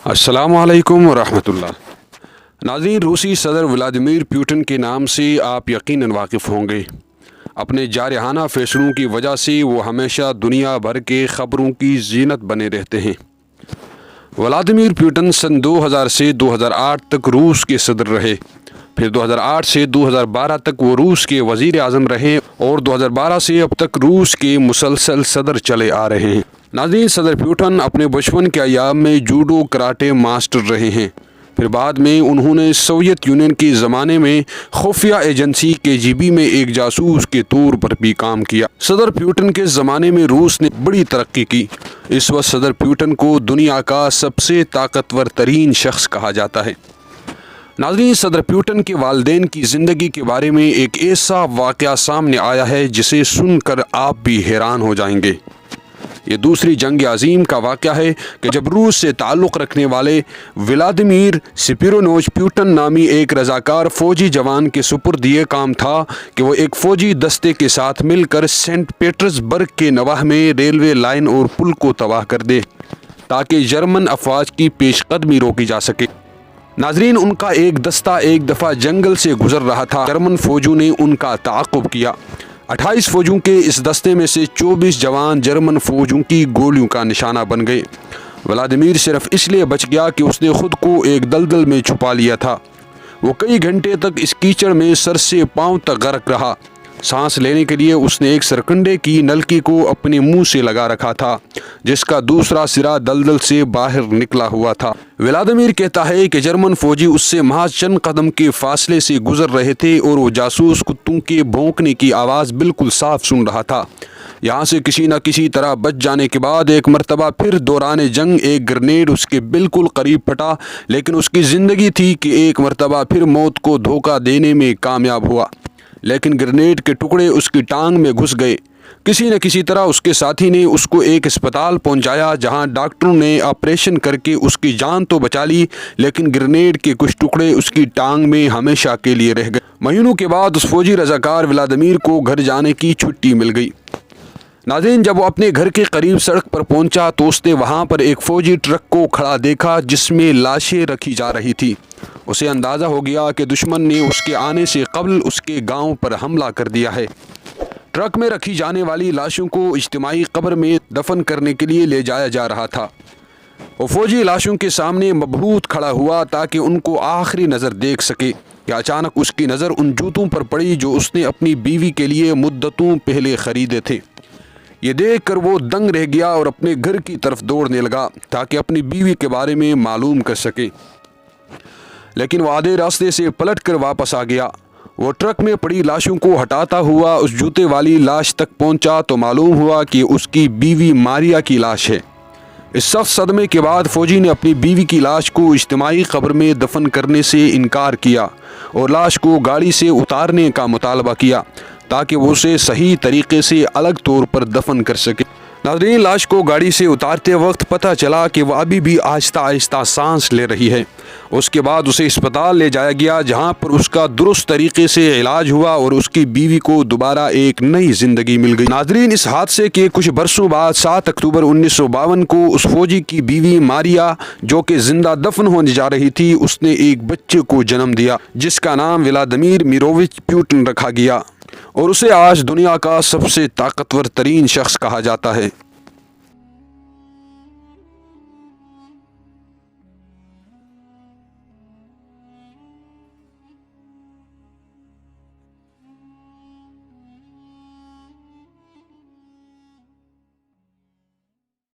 السلام علیکم ورحمۃ اللہ۔ ناظرین، روسی صدر ولادیمیر پیوٹن کے نام سے آپ یقیناً واقف ہوں گے۔ اپنے جارحانہ فیصلوں کی وجہ سے وہ ہمیشہ دنیا بھر کے خبروں کی زینت بنے رہتے ہیں۔ ولادیمیر پیوٹن سن 2000 سے 2008 تک روس کے صدر رہے، پھر 2008 سے 2012 تک وہ روس کے وزیر اعظم رہے اور 2012 سے اب تک روس کے مسلسل صدر چلے آ رہے ہیں۔ ناظرین، صدر پیوٹن اپنے بچپن کے ایام میں جوڈو کراٹے ماسٹر رہے ہیں، پھر بعد میں انہوں نے سوویت یونین کے زمانے میں خفیہ ایجنسی KGB میں ایک جاسوس کے طور پر بھی کام کیا۔ صدر پیوٹن کے زمانے میں روس نے بڑی ترقی کی۔ اس وقت صدر پیوٹن کو دنیا کا سب سے طاقتور ترین شخص کہا جاتا ہے۔ ناظرین، صدر پیوٹن کے والدین کی زندگی کے بارے میں ایک ایسا واقعہ سامنے آیا ہے جسے سن کر آپ بھی حیران ہو جائیں گے۔ یہ دوسری جنگ عظیم کا واقعہ ہے کہ جب روس سے تعلق رکھنے والے ولادیمیر سپیرونوچ پیوٹن نامی ایک رضاکار فوجی جوان کے سپرد یہ کام تھا کہ وہ ایک فوجی دستے کے ساتھ مل کر سینٹ پیٹرز برگ کے نواح میں ریلوے لائن اور پل کو تباہ کر دے تاکہ جرمن افواج کی پیش قدمی روکی جا سکے۔ ناظرین، ان کا ایک دستہ ایک دفعہ جنگل سے گزر رہا تھا۔ جرمن فوجیوں نے ان کا تعاقب کیا۔ 28 فوجیوں کے اس دستے میں سے 24 جوان جرمن فوجیوں کی گولیوں کا نشانہ بن گئے۔ ولادیمیر صرف اس لیے بچ گیا کہ اس نے خود کو ایک دلدل میں چھپا لیا تھا۔ وہ کئی گھنٹے تک اس کیچڑ میں سر سے پاؤں تک غرق رہا۔ سانس لینے کے لیے اس نے ایک سرکنڈے کی نلکی کو اپنے منہ سے لگا رکھا تھا جس کا دوسرا سرا دلدل سے باہر نکلا ہوا تھا۔ ولادیمیر کہتا ہے کہ جرمن فوجی اس سے محض چند قدم کے فاصلے سے گزر رہے تھے اور وہ جاسوس کتوں کے بھونکنے کی آواز بالکل صاف سن رہا تھا۔ یہاں سے کسی نہ کسی طرح بچ جانے کے بعد ایک مرتبہ پھر دوران جنگ ایک گرنیڈ اس کے بالکل قریب پھٹا، لیکن اس کی زندگی تھی کہ ایک مرتبہ پھر موت کو دھوکہ دینے میں کامیاب ہوا، لیکن گرنیڈ کے ٹکڑے اس کی ٹانگ میں گھس گئے۔ کسی نہ کسی طرح اس کے ساتھی نے اس کو ایک اسپتال پہنچایا جہاں ڈاکٹروں نے آپریشن کر کے اس کی جان تو بچا لی، لیکن گرنیڈ کے کچھ ٹکڑے اس کی ٹانگ میں ہمیشہ کے لیے رہ گئے۔ مہینوں کے بعد اس فوجی رضاکار ولادیمیر کو گھر جانے کی چھٹی مل گئی۔ ناظرین، جب وہ اپنے گھر کے قریب سڑک پر پہنچا تو اس نے وہاں پر ایک فوجی ٹرک کو کھڑا دیکھا جس میں لاشیں رکھی جا رہی تھی۔ اسے اندازہ ہو گیا کہ دشمن نے اس کے آنے سے قبل اس کے گاؤں پر حملہ کر دیا ہے۔ ٹرک میں رکھی جانے والی لاشوں کو اجتماعی قبر میں دفن کرنے کے لیے لے جایا جا رہا تھا۔ وہ فوجی لاشوں کے سامنے مبہوت کھڑا ہوا تاکہ ان کو آخری نظر دیکھ سکے کہ اچانک اس کی نظر ان جوتوں پر پڑی جو اس نے اپنی بیوی کے لیے مدتوں پہلے خریدے تھے۔ یہ دیکھ کر وہ دنگ رہ گیا اور اپنے گھر کی طرف دوڑنے لگا تاکہ اپنی بیوی کے بارے میں معلوم کر سکے، لیکن وہ آدھے راستے سے پلٹ کر واپس آ گیا۔ وہ ٹرک میں پڑی لاشوں کو ہٹاتا ہوا اس جوتے والی لاش تک پہنچا تو معلوم ہوا کہ اس کی بیوی ماریا کی لاش ہے۔ اس سخت صدمے کے بعد فوجی نے اپنی بیوی کی لاش کو اجتماعی قبر میں دفن کرنے سے انکار کیا اور لاش کو گاڑی سے اتارنے کا مطالبہ کیا تاکہ وہ اسے صحیح طریقے سے الگ طور پر دفن کر سکے۔ ناظرین، لاش کو گاڑی سے اتارتے وقت پتہ چلا کہ وہ ابھی بھی آہستہ آہستہ سانس لے رہی ہے۔ اس کے بعد اسے اسپتال لے جایا گیا جہاں پر اس کا درست طریقے سے علاج ہوا اور اس کی بیوی کو دوبارہ ایک نئی زندگی مل گئی۔ ناظرین، اس حادثے کے کچھ برسوں بعد 7 اکتوبر 1952 کو اس فوجی کی بیوی ماریا جو کہ زندہ دفن ہونے جا رہی تھی، اس نے ایک بچے کو جنم دیا جس کا نام ولادیمیر میرووچ پیوٹن رکھا گیا اور اسے آج دنیا کا سب سے طاقتور ترین شخص کہا جاتا ہے۔